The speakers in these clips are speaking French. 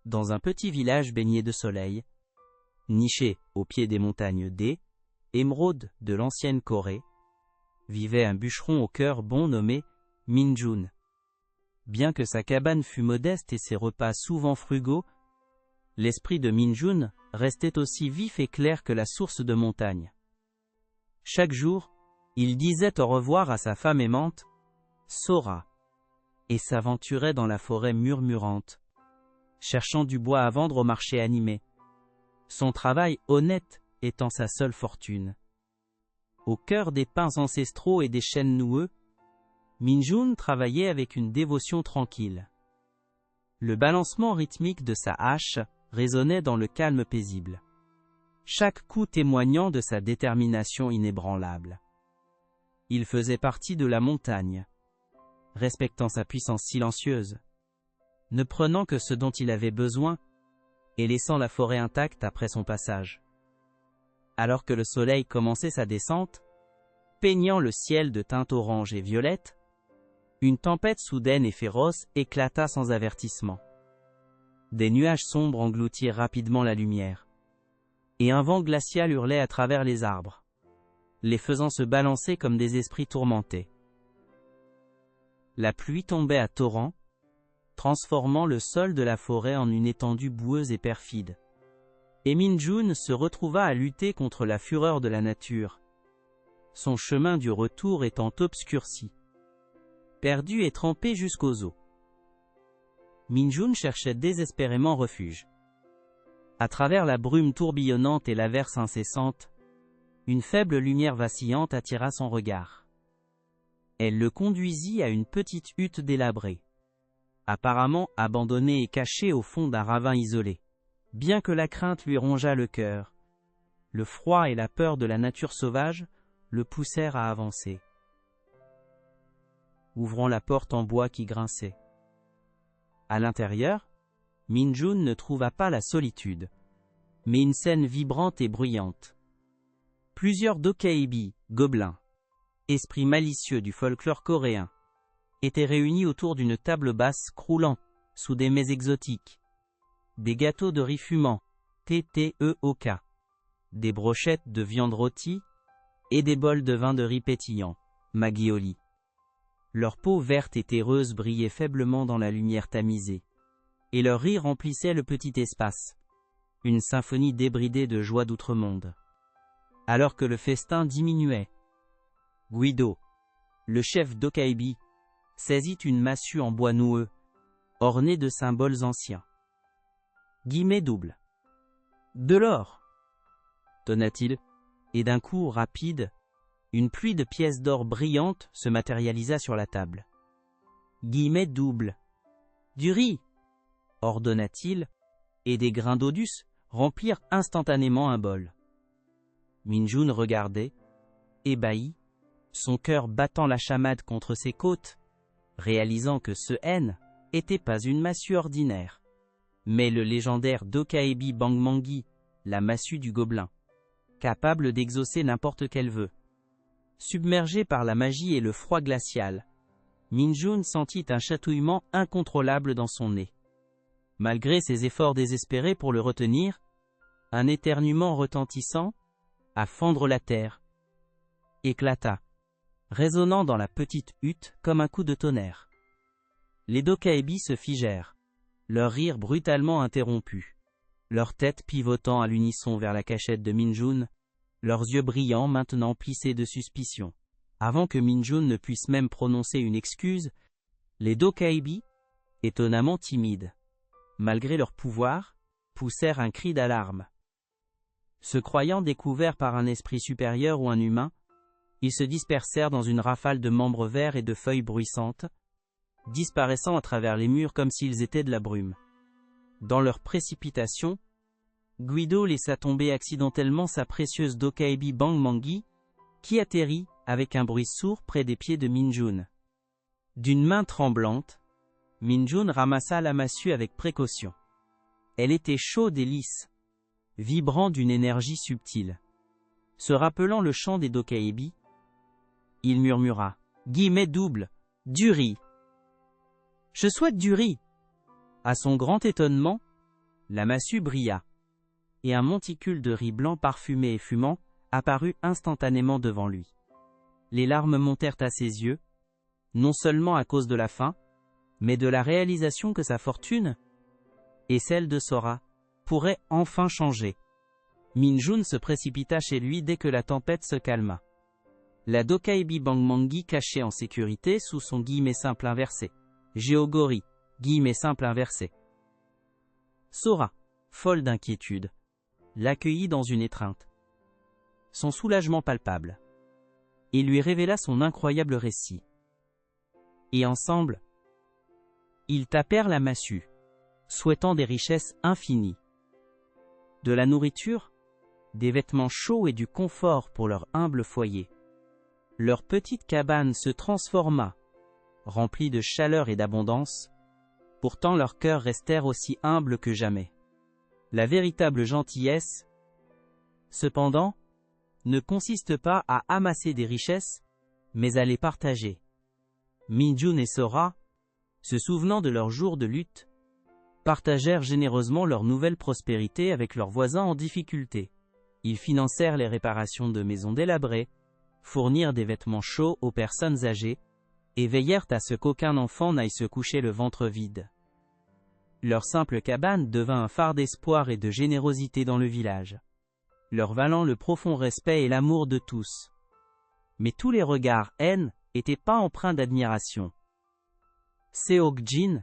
dans un petit village baigné de soleil, niché au pied des montagnes D, émeraude de l'ancienne Corée, vivait un bûcheron au cœur bon nommé Min-jun. Bien que sa cabane fût modeste et ses repas souvent frugaux, l'esprit de Min-jun restait aussi vif et clair que la source de montagne. Chaque jour, il disait au revoir à sa femme aimante, Sora, et s'aventurait dans la forêt murmurante, cherchant du bois à vendre au marché animé, son travail honnête étant sa seule fortune. Au cœur des pins ancestraux et des chênes noueux, Min-jun travaillait avec une dévotion tranquille. Le balancement rythmique de sa hache résonnait dans le calme paisible, chaque coup témoignant de sa détermination inébranlable. Il faisait partie de la montagne, respectant sa puissance silencieuse, ne prenant que ce dont il avait besoin et laissant la forêt intacte après son passage. Alors que le soleil commençait sa descente, peignant le ciel de teintes orange et violette, une tempête soudaine et féroce éclata sans avertissement. Des nuages sombres engloutirent rapidement la lumière, et un vent glacial hurlait à travers les arbres, les faisant se balancer comme des esprits tourmentés. La pluie tombait à torrents, transformant le sol de la forêt en une étendue boueuse et perfide. Et Min-jun se retrouva à lutter contre la fureur de la nature, son chemin du retour étant obscurci, perdu et trempé jusqu'aux os. Min-jun cherchait désespérément refuge. À travers la brume tourbillonnante et l'averse incessante, une faible lumière vacillante attira son regard. Elle le conduisit à une petite hutte délabrée, apparemment abandonnée et cachée au fond d'un ravin isolé. Bien que la crainte lui rongeât le cœur, le froid et la peur de la nature sauvage le poussèrent à avancer, ouvrant la porte en bois qui grinçait. À l'intérieur, Min-jun ne trouva pas la solitude, mais une scène vibrante et bruyante. Plusieurs dokkaebi, gobelins, esprits malicieux du folklore coréen, étaient réunis autour d'une table basse croulant sous des mets exotiques. Des gâteaux de riz fumant, TTEOK, des brochettes de viande rôtie, et des bols de vin de riz pétillant, Magioli. Leur peau verte et terreuse brillait faiblement dans la lumière tamisée, et leur rire remplissait le petit espace, une symphonie débridée de joie d'outre-monde. Alors que le festin diminuait, Guido, le chef dokkaebi, saisit une massue en bois noueux, ornée de symboles anciens. Guillemets double. De l'or, tonna-t-il, et d'un coup rapide, une pluie de pièces d'or brillantes se matérialisa sur la table. Guillemets double. Du riz, ordonna-t-il, et des grains d'odus remplirent instantanément un bol. Min-jun regardait, ébahi, son cœur battant la chamade contre ses côtes, réalisant que ce N était pas une massue ordinaire, mais le légendaire dokkaebi Bangmangi, la massue du gobelin, capable d'exaucer n'importe quel vœu. Submergé par la magie et le froid glacial, Min-jun sentit un chatouillement incontrôlable dans son nez. Malgré ses efforts désespérés pour le retenir, un éternuement retentissant, à fendre la terre, éclata, résonnant dans la petite hutte comme un coup de tonnerre. Les dokkaebi se figèrent, leur rire brutalement interrompu, leurs têtes pivotant à l'unisson vers la cachette de Min-jun, leurs yeux brillants maintenant plissés de suspicion. Avant que Min-jun ne puisse même prononcer une excuse, les dokkaebi, étonnamment timides, malgré leur pouvoir, poussèrent un cri d'alarme. Se croyant découverts par un esprit supérieur ou un humain, ils se dispersèrent dans une rafale de membres verts et de feuilles bruissantes, disparaissant à travers les murs comme s'ils étaient de la brume. Dans leur précipitation, Guido laissa tomber accidentellement sa précieuse dokkaebi Bangmangi, qui atterrit, avec un bruit sourd près des pieds de Min-jun. D'une main tremblante, Min-jun ramassa la massue avec précaution. Elle était chaude et lisse, vibrant d'une énergie subtile. Se rappelant le chant des dokkaebi, il murmura, guillemets double, du riz. Je souhaite du riz. À son grand étonnement, La massue brilla. Et un monticule de riz blanc parfumé et fumant apparut instantanément devant lui. Les larmes montèrent à ses yeux, non seulement à cause de la faim, mais de la réalisation que sa fortune, et celle de Sora, pourrait enfin changer. Min-jun se précipita chez lui dès que la tempête se calma. La Dokkaebi Bang-Mangi cachait en sécurité sous son guillemet simple inversé. Géogori, guillemet simple inversé. Sora, folle d'inquiétude, l'accueillit dans une étreinte. Son soulagement palpable. Et lui révéla son incroyable récit. Et ensemble, ils tapèrent la massue, souhaitant des richesses infinies. De la nourriture, des vêtements chauds et du confort pour leur humble foyer. Leur petite cabane se transforma, remplie de chaleur et d'abondance, pourtant leurs cœurs restèrent aussi humbles que jamais. La véritable gentillesse, cependant, ne consiste pas à amasser des richesses, mais à les partager. Min-jun et Sora, se souvenant de leurs jours de lutte, partagèrent généreusement leur nouvelle prospérité avec leurs voisins en difficulté. Ils financèrent les réparations de maisons délabrées, fournirent des vêtements chauds aux personnes âgées, et veillèrent à ce qu'aucun enfant n'aille se coucher le ventre vide. Leur simple cabane devint un phare d'espoir et de générosité dans le village, leur valant le profond respect et l'amour de tous. Mais tous les regards haine n'étaient pas empreints d'admiration. Seok-jin,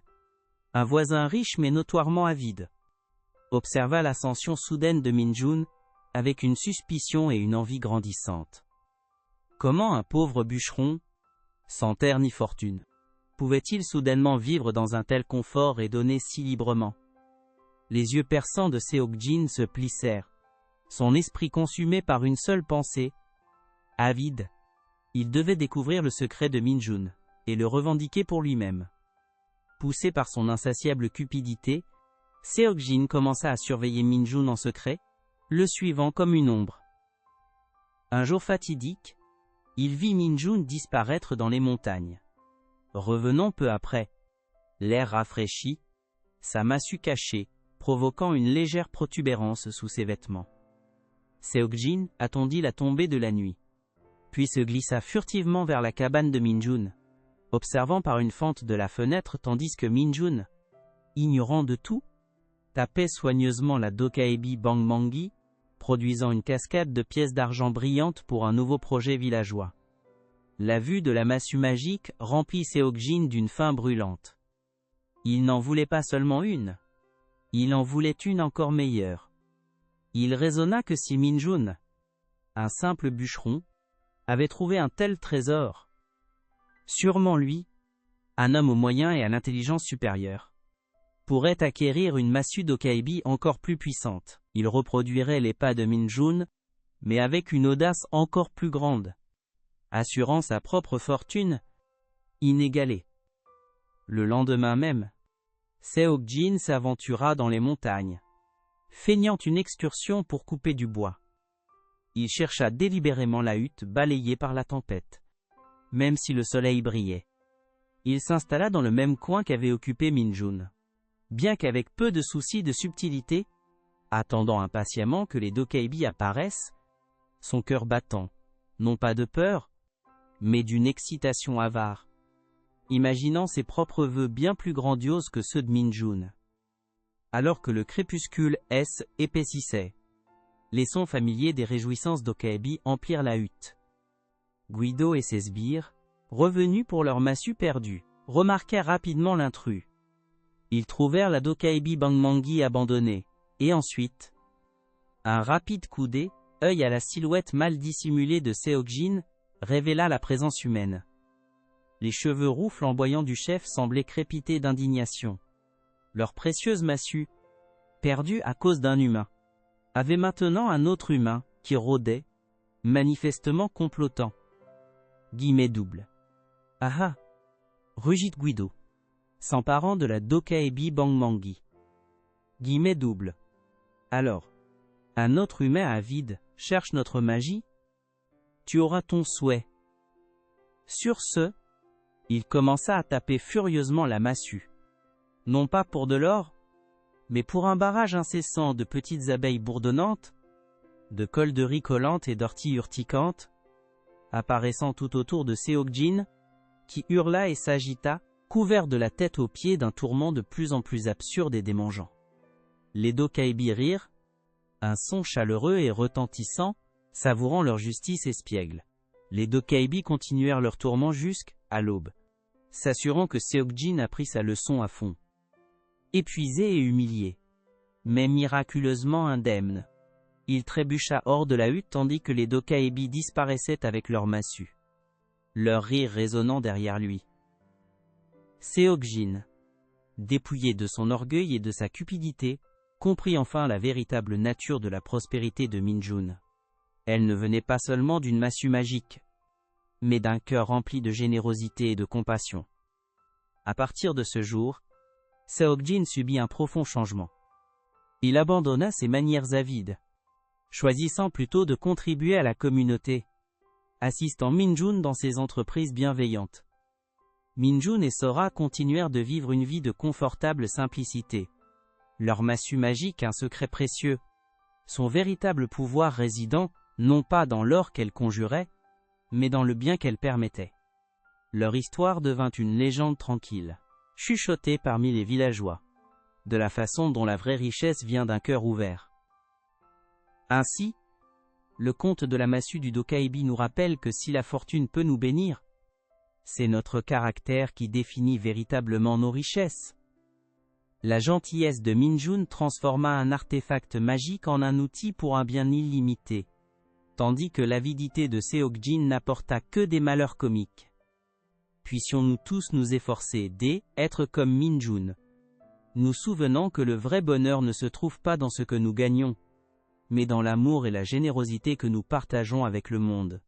un voisin riche mais notoirement avide, observa l'ascension soudaine de Min-jun, avec une suspicion et une envie grandissantes. Comment un pauvre bûcheron, sans terre ni fortune, pouvait-il soudainement vivre dans un tel confort et donner si librement? Les yeux perçants de Seok-jin se plissèrent, son esprit consumé par une seule pensée. Avide, il devait découvrir le secret de Min-jun, et le revendiquer pour lui-même. Poussé par son insatiable cupidité, Seok-jin commença à surveiller Min-jun en secret, le suivant comme une ombre. Un jour fatidique, il vit Min-jun disparaître dans les montagnes. Revenant peu après, l'air rafraîchi, sa massue cachée, provoquant une légère protubérance sous ses vêtements. Seok-jin attendit la tombée de la nuit, puis se glissa furtivement vers la cabane de Min-jun, observant par une fente de la fenêtre tandis que Min-jun, ignorant de tout, tapait soigneusement la Dokkaebi Bang-Mangi, produisant une cascade de pièces d'argent brillantes pour un nouveau projet villageois. La vue de la massue magique remplit Seok-jin d'une faim brûlante. Il n'en voulait pas seulement une. Il en voulait une encore meilleure. Il raisonna que si Min-jun, un simple bûcheron, avait trouvé un tel trésor, sûrement lui, un homme aux moyens et à l'intelligence supérieure, pourrait acquérir une massue Dokkaebi encore plus puissante. Il reproduirait les pas de Min-jun, mais avec une audace encore plus grande, assurant sa propre fortune, inégalée. Le lendemain même, Seok-jin s'aventura dans les montagnes, feignant une excursion pour couper du bois. Il chercha délibérément la hutte balayée par la tempête, même si le soleil brillait. Il s'installa dans le même coin qu'avait occupé Min-jun, bien qu'avec peu de soucis de subtilité, attendant impatiemment que les Dokkaebi apparaissent, son cœur battant, non pas de peur, mais d'une excitation avare, imaginant ses propres vœux bien plus grandioses que ceux de Min-jun. Alors que le crépuscule épaississait, les sons familiers des réjouissances Dokkaebi emplirent la hutte. Guido et ses sbires, revenus pour leur massue perdue, remarquèrent rapidement l'intrus. Ils trouvèrent la Dokkaebi Bang-Mangi abandonnée, et ensuite, un rapide coup d'œil à la silhouette mal dissimulée de Seok-jin, révéla la présence humaine. Les cheveux roux flamboyants du chef semblaient crépiter d'indignation. Leur précieuse massue, perdue à cause d'un humain, avait maintenant un autre humain, qui rôdait, manifestement complotant. Guillemets double. Ah ah, rugit Guido, s'emparant de la Dokkaebi Bang-Mangi. Guillemets double. Alors, un autre humain avide cherche notre magie? Tu auras ton souhait. Sur ce, il commença à taper furieusement la massue. Non pas pour de l'or, Mais pour un barrage incessant de petites abeilles bourdonnantes, de colderies collantes et d'orties urticantes, apparaissant tout autour de Seokjin, qui hurla et s'agita, couvert de la tête aux pieds d'un tourment de plus en plus absurde et démangeant. Les Dokkaebi rirent, un son chaleureux et retentissant, savourant leur justice espiègle. Les Dokkaebi continuèrent leur tourment jusqu'à l'aube, s'assurant que Seokjin a pris sa leçon à fond. Épuisé et humilié, mais miraculeusement indemne, il trébucha hors de la hutte tandis que les Dokkaebi disparaissaient avec leurs massues, leur rire résonnant derrière lui. Seokjin, dépouillé de son orgueil et de sa cupidité, comprit enfin la véritable nature de la prospérité de Minjun. Elle ne venait pas seulement d'une massue magique, mais d'un cœur rempli de générosité et de compassion. À partir de ce jour, Seokjin subit un profond changement. Il abandonna ses manières avides, choisissant plutôt de contribuer à la communauté, assistant Minjun dans ses entreprises bienveillantes. Minjun et Sora continuèrent de vivre une vie de confortable simplicité. Leur massue magique, un secret précieux, son véritable pouvoir résidant, non pas dans l'or qu'elle conjurait, mais dans le bien qu'elle permettait. Leur histoire devint une légende tranquille, chuchotée parmi les villageois, de la façon dont la vraie richesse vient d'un cœur ouvert. Ainsi, le conte de la massue du Dokkaebi nous rappelle que si la fortune peut nous bénir, c'est notre caractère qui définit véritablement nos richesses. La gentillesse de Minjun transforma un artefact magique en un outil pour un bien illimité, tandis que l'avidité de Seokjin n'apporta que des malheurs comiques. Puissions-nous tous nous efforcer d'être comme Minjun, nous souvenant que le vrai bonheur ne se trouve pas dans ce que nous gagnons, mais dans l'amour et la générosité que nous partageons avec le monde.